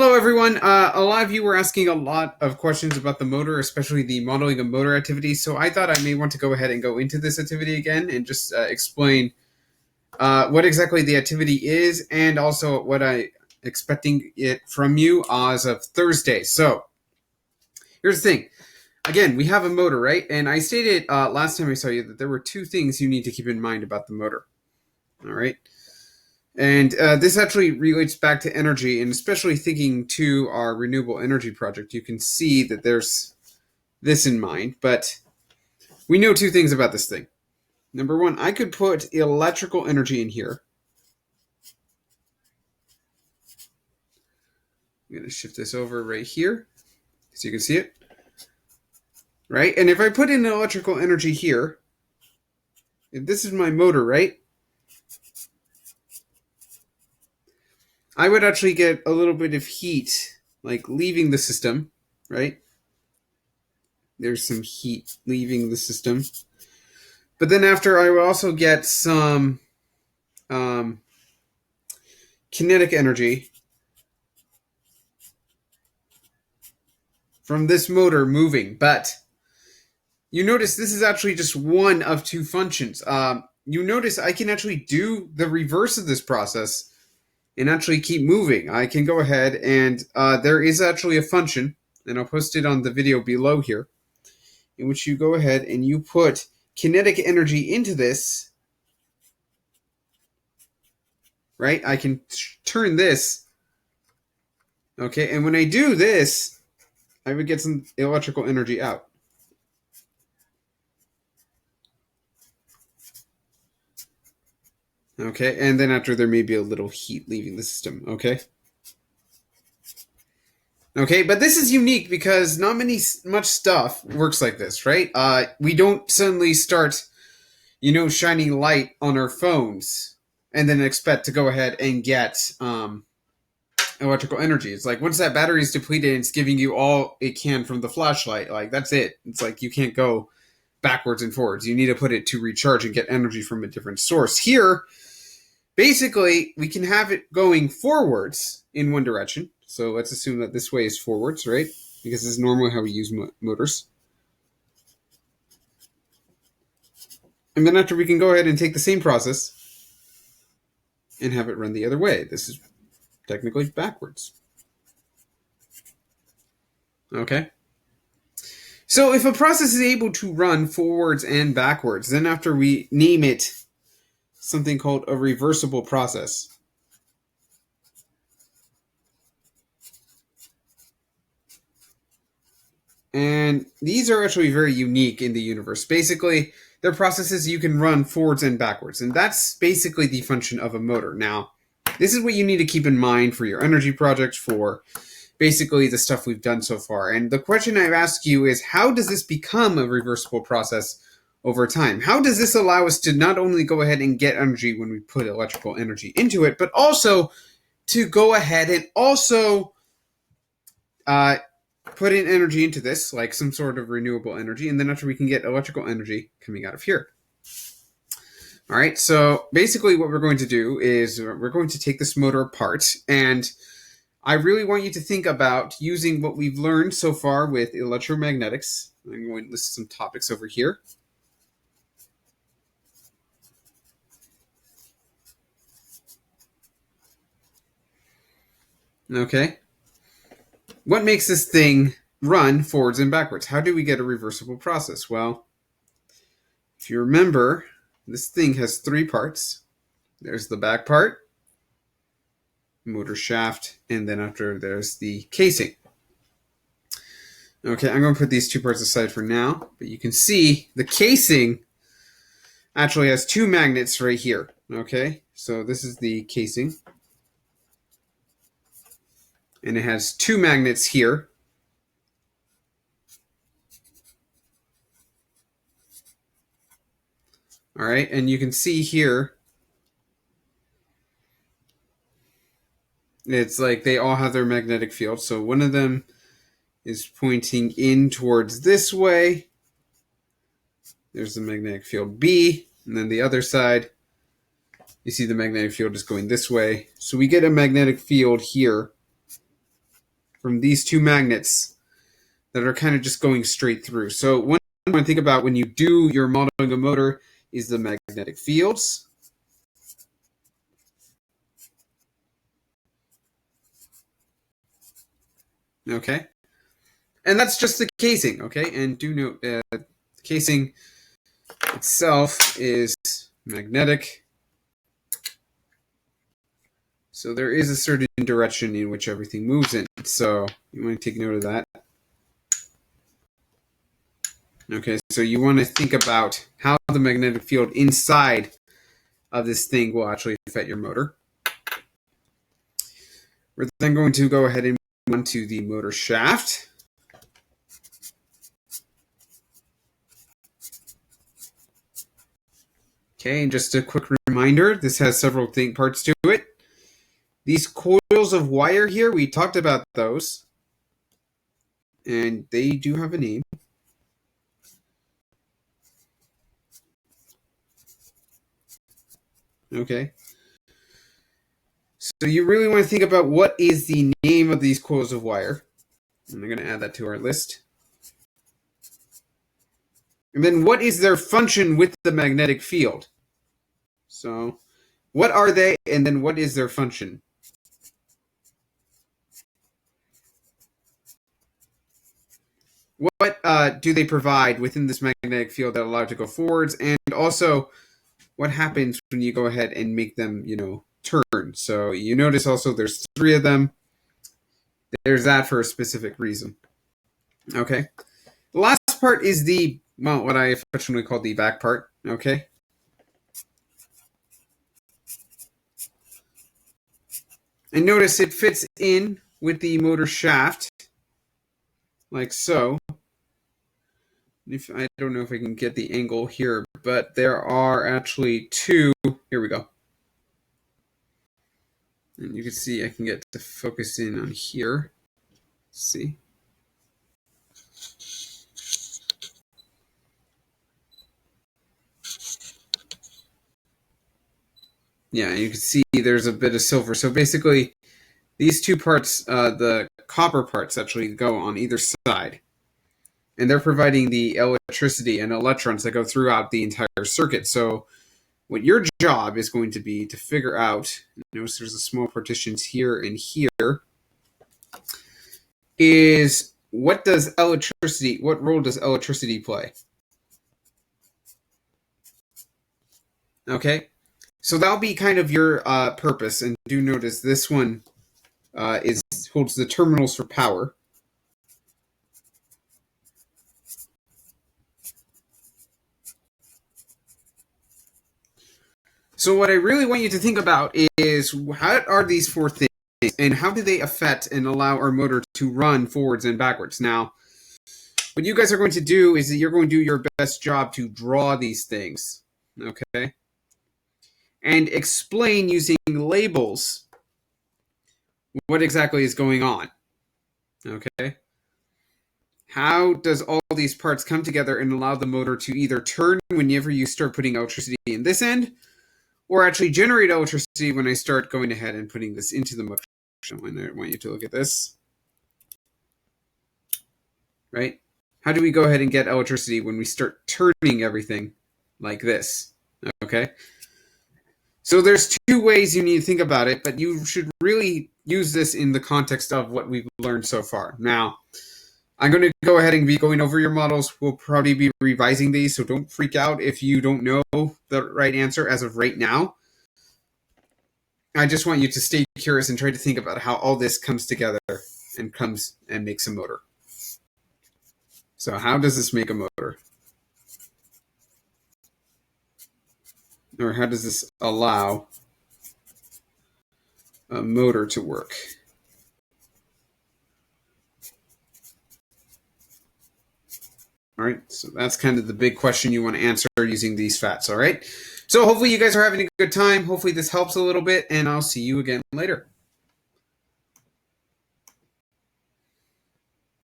Hello, everyone. A lot of you were asking a lot of questions about the motor, especially the modeling of motor activity. So I thought I may want to go ahead and go into this activity again and just explain what exactly the activity is and also what I'm expecting it from you as of Thursday. So here's the thing. Again, we have a motor, right? And I stated last time I saw you that there were two things you need to keep in mind about the motor. All right. And this actually relates back to energy, and especially thinking to our renewable energy project, you can see that there's this in mind. But we know two things about this thing. Number one, I could put electrical energy in here. I'm going to shift this over right here so you can see it. Right? And if I put in electrical energy here, if this is my motor, right? I would actually get a little bit of heat, like leaving the system, right? There's some heat leaving the system. But then after, I would also get some kinetic energy from this motor moving. But you notice this is actually just one of two functions. You notice I can actually do the reverse of this process and actually keep moving. I can go ahead and there is actually a function, and I'll post it on the video below here, in which you go ahead and you put kinetic energy into this, right? I can turn this, okay? And when I do this, I would get some electrical energy out. Okay, and then after there may be a little heat leaving the system, okay? Okay, but this is unique because not much stuff works like this, right? We don't suddenly start, shining light on our phones and then expect to go ahead and get electrical energy. It's like once that battery is depleted, it's giving you all it can from the flashlight. Like that's it. It's like you can't go backwards and forwards. You need to put it to recharge and get energy from a different source. Here, basically, we can have it going forwards in one direction. So let's assume that this way is forwards, right? Because this is normally how we use motors. And then after, we can go ahead and take the same process and have it run the other way. This is technically backwards. Okay. So if a process is able to run forwards and backwards, then after we name it something called a reversible process. And these are actually very unique in the universe. Basically, they're processes you can run forwards and backwards. And that's basically the function of a motor. Now, this is what you need to keep in mind for your energy project, for basically the stuff we've done so far. And the question I've asked you is, how does this become a reversible process over time? How does this allow us to not only go ahead and get energy when we put electrical energy into it, but also to go ahead and also put in energy into this, like some sort of renewable energy, and then after we can get electrical energy coming out of here. All right, so basically what we're going to do is we're going to take this motor apart, and I really want you to think about using what we've learned so far with electromagnetics. I'm going to list some topics over here. Okay. What makes this thing run forwards and backwards? How do we get a reversible process? Well, if you remember, this thing has three parts. There's the back part, motor shaft, and then after there's the casing. Okay, I'm going to put these two parts aside for now, but you can see the casing actually has two magnets right here. Okay, so this is the casing, and it has two magnets here. All right, and you can see here, it's like they all have their magnetic field. So one of them is pointing in towards this way. There's the magnetic field B, and then the other side, you see the magnetic field is going this way. So we get a magnetic field here from these two magnets that are kind of just going straight through. So one thing to think about when you do your modeling a motor is the magnetic fields. Okay. And that's just the casing, okay? And do note the casing itself is magnetic. So there is a certain direction in which everything moves in. So you want to take note of that. Okay, so you want to think about how the magnetic field inside of this thing will actually affect your motor. We're then going to go ahead and move on to the motor shaft. Okay, and just a quick reminder, this has several parts to it. These coils of wire here, we talked about those. And they do have a name. Okay. So you really want to think about what is the name of these coils of wire. And I'm going to add that to our list. And then what is their function with the magnetic field? So what are they, and then what is their function? What do they provide within this magnetic field that allow it to go forwards? And also, what happens when you go ahead and make them, turn? So you notice also there's 3 of them. There's that for a specific reason. Okay. The last part is what I affectionately call the back part. Okay. And notice it fits in with the motor shaft, like so. I don't know if I can get the angle here, but there are actually 2. Here we go. And you can see I can get to focus in on here. Let's see. Yeah, you can see there's a bit of silver. So basically, these 2 parts, the copper parts, actually go on either side. And they're providing the electricity and electrons that go throughout the entire circuit. So what your job is going to be to figure out, notice there's a small partitions here and here, is what role does electricity play? Okay, so that'll be kind of your purpose. And do notice this one holds the terminals for power. So what I really want you to think about is what are these 4 things and how do they affect and allow our motor to run forwards and backwards? Now, what you guys are going to do is that you're going to do your best job to draw these things, okay? And explain using labels what exactly is going on, okay? How does all these parts come together and allow the motor to either turn whenever you start putting electricity in this end, or actually generate electricity when I start going ahead and putting this into the motor? I want you to look at this. Right? How do we go ahead and get electricity when we start turning everything like this? Okay? So there's 2 ways you need to think about it, but you should really use this in the context of what we've learned so far. Now, I'm going to go ahead and be going over your models. We'll probably be revising these, so don't freak out if you don't know the right answer as of right now. I just want you to stay curious and try to think about how all this comes together and makes a motor. So how does this make a motor? Or how does this allow a motor to work? All right, so that's kind of the big question you want to answer using these facts, all right? So hopefully you guys are having a good time. Hopefully this helps a little bit, and I'll see you again later.